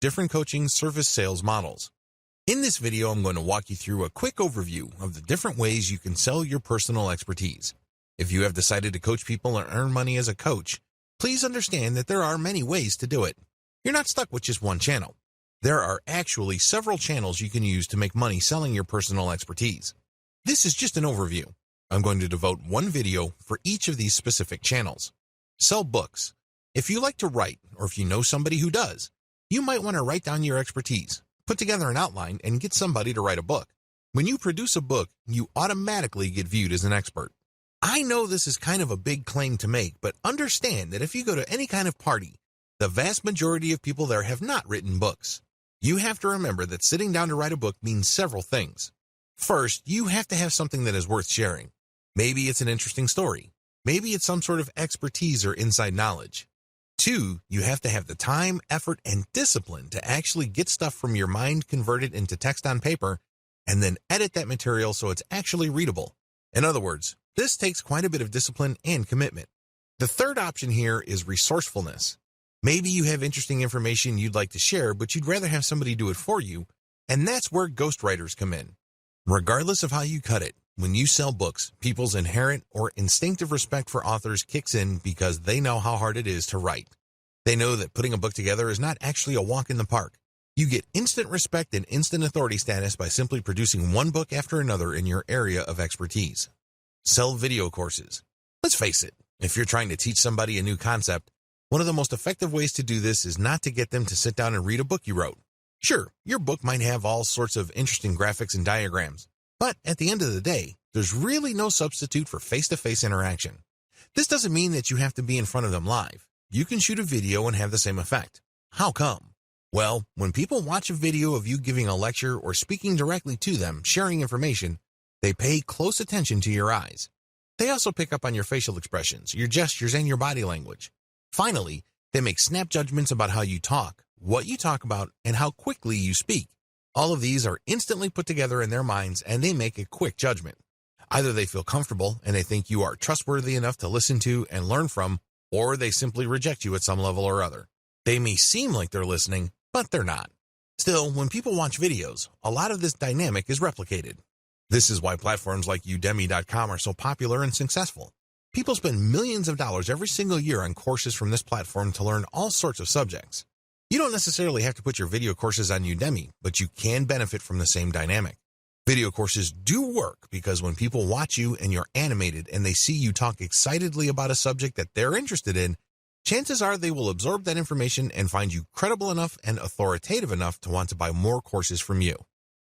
different coaching service sales models. In this video, I'm going to walk you through a quick overview of the different ways you can sell your personal expertise. If you have decided to coach people and earn money as a coach, please understand that there are many ways to do it. You're not stuck with just one channel. There are actually several channels you can use to make money selling your personal expertise. This is just an overview. I'm going to devote one video for each of these specific channels. Sell books. If you like to write, or if you know somebody who does, you might want to write down your expertise, put together an outline, and get somebody to write a book. When you produce a book, you automatically get viewed as an expert. I know this is kind of a big claim to make, but understand that if you go to any kind of party, the vast majority of people there have not written books. You have to remember that sitting down to write a book means several things. First, you have to have something that is worth sharing. Maybe it's an interesting story. Maybe it's some sort of expertise or inside knowledge. 2, you have to have the time, effort, and discipline to actually get stuff from your mind converted into text on paper and then edit that material so it's actually readable. In other words, this takes quite a bit of discipline and commitment. The third option here is resourcefulness. Maybe you have interesting information you'd like to share, but you'd rather have somebody do it for you, and that's where ghostwriters come in. Regardless of how you cut it, when you sell books, people's inherent or instinctive respect for authors kicks in because they know how hard it is to write. They know that putting a book together is not actually a walk in the park. You get instant respect and instant authority status by simply producing one book after another in your area of expertise. Sell video courses. Let's face it, if you're trying to teach somebody a new concept, one of the most effective ways to do this is not to get them to sit down and read a book you wrote. Sure, your book might have all sorts of interesting graphics and diagrams, but at the end of the day, there's really no substitute for face-to-face interaction. This doesn't mean that you have to be in front of them live. You can shoot a video and have the same effect. How come? Well, when people watch a video of you giving a lecture or speaking directly to them, sharing information, they pay close attention to your eyes. They also pick up on your facial expressions, your gestures, and your body language. Finally, they make snap judgments about how you talk, what you talk about, and how quickly you speak. All of these are instantly put together in their minds, and they make a quick judgment. Either they feel comfortable and they think you are trustworthy enough to listen to and learn from, or they simply reject you at some level or other. They may seem like they're listening, but they're not. Still, when people watch videos, a lot of this dynamic is replicated. This is why platforms like Udemy.com are so popular and successful. People spend millions of dollars every single year on courses from this platform to learn all sorts of subjects. You don't necessarily have to put your video courses on Udemy, but you can benefit from the same dynamic. Video courses do work because when people watch you and you're animated and they see you talk excitedly about a subject that they're interested in, chances are they will absorb that information and find you credible enough and authoritative enough to want to buy more courses from you.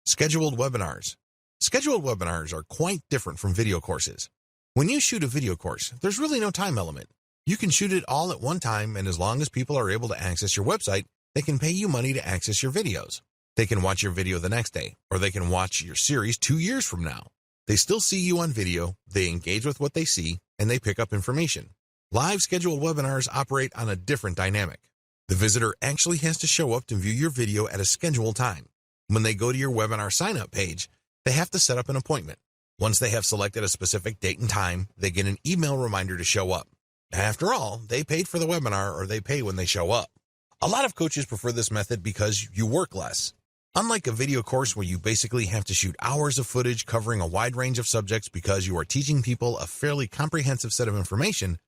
Scheduled webinars. Scheduled webinars are quite different from video courses. When you shoot a video course, there's really no time element. You can shoot it all at one time, and as long as people are able to access your website, they can pay you money to access your videos. They can watch your video the next day, or they can watch your series 2 years from now. They still see you on video, they engage with what they see, and they pick up information. Live scheduled webinars operate on a different dynamic. The visitor actually has to show up to view your video at a scheduled time. When they go to your webinar sign-up page, they have to set up an appointment. Once they have selected a specific date and time, they get an email reminder to show up. After all, they paid for the webinar, or they pay when they show up. A lot of coaches prefer this method because you work less. Unlike a video course where you basically have to shoot hours of footage covering a wide range of subjects because you are teaching people a fairly comprehensive set of information,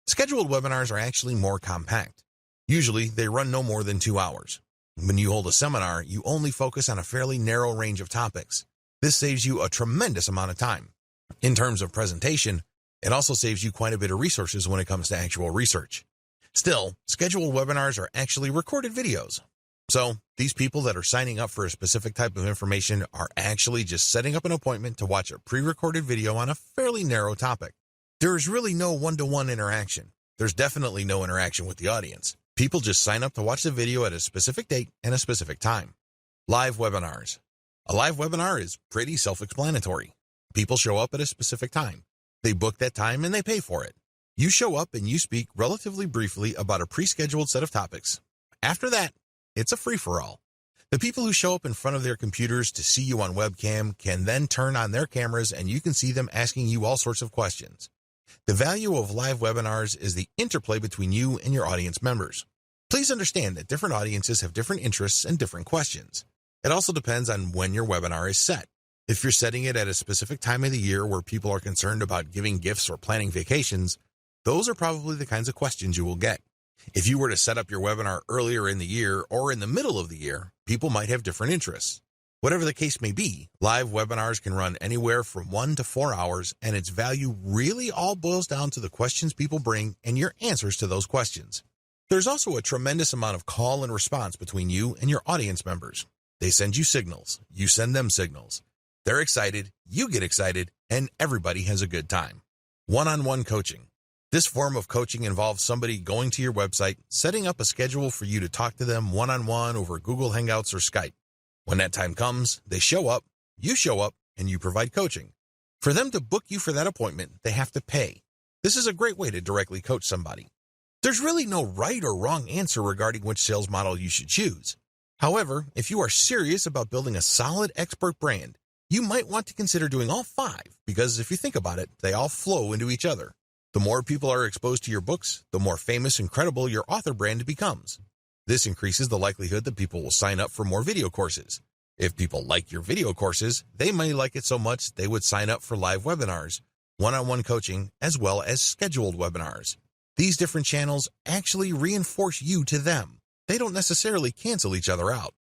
scheduled webinars are actually more compact. Usually, they run no more than 2 hours. When you hold a seminar, you only focus on a fairly narrow range of topics. This saves you a tremendous amount of time. In terms of presentation, it also saves you quite a bit of resources when it comes to actual research. Still, scheduled webinars are actually recorded videos. So, these people that are signing up for a specific type of information are actually just setting up an appointment to watch a pre-recorded video on a fairly narrow topic. There is really no one-to-one interaction. There's definitely no interaction with the audience. People just sign up to watch the video at a specific date and a specific time. Live webinars. A live webinar is pretty self-explanatory. People show up at a specific time. They book that time and they pay for it. You show up and you speak relatively briefly about a pre-scheduled set of topics. After that, it's a free-for-all. The people who show up in front of their computers to see you on webcam can then turn on their cameras and you can see them asking you all sorts of questions. The value of live webinars is the interplay between you and your audience members. Please understand that different audiences have different interests and different questions. It also depends on when your webinar is set. If you're setting it at a specific time of the year where people are concerned about giving gifts or planning vacations, those are probably the kinds of questions you will get. If you were to set up your webinar earlier in the year or in the middle of the year, people might have different interests. Whatever the case may be, live webinars can run anywhere from 1 to 4 hours, and its value really all boils down to the questions people bring and your answers to those questions. There's also a tremendous amount of call and response between you and your audience members. They send you signals, you send them signals. They're excited, you get excited, and everybody has a good time. One-on-one coaching. This form of coaching involves somebody going to your website, setting up a schedule for you to talk to them one-on-one over Google Hangouts or Skype. When that time comes, they show up, and you provide coaching. For them to book you for that appointment, they have to pay. This is a great way to directly coach somebody. There's really no right or wrong answer regarding which sales model you should choose. However, if you are serious about building a solid expert brand, you might want to consider doing all 5 because if you think about it, they all flow into each other. The more people are exposed to your books, the more famous and credible your author brand becomes. This increases the likelihood that people will sign up for more video courses. If people like your video courses, they may like it so much they would sign up for live webinars, one-on-one coaching, as well as scheduled webinars. These different channels actually reinforce you to them. They don't necessarily cancel each other out.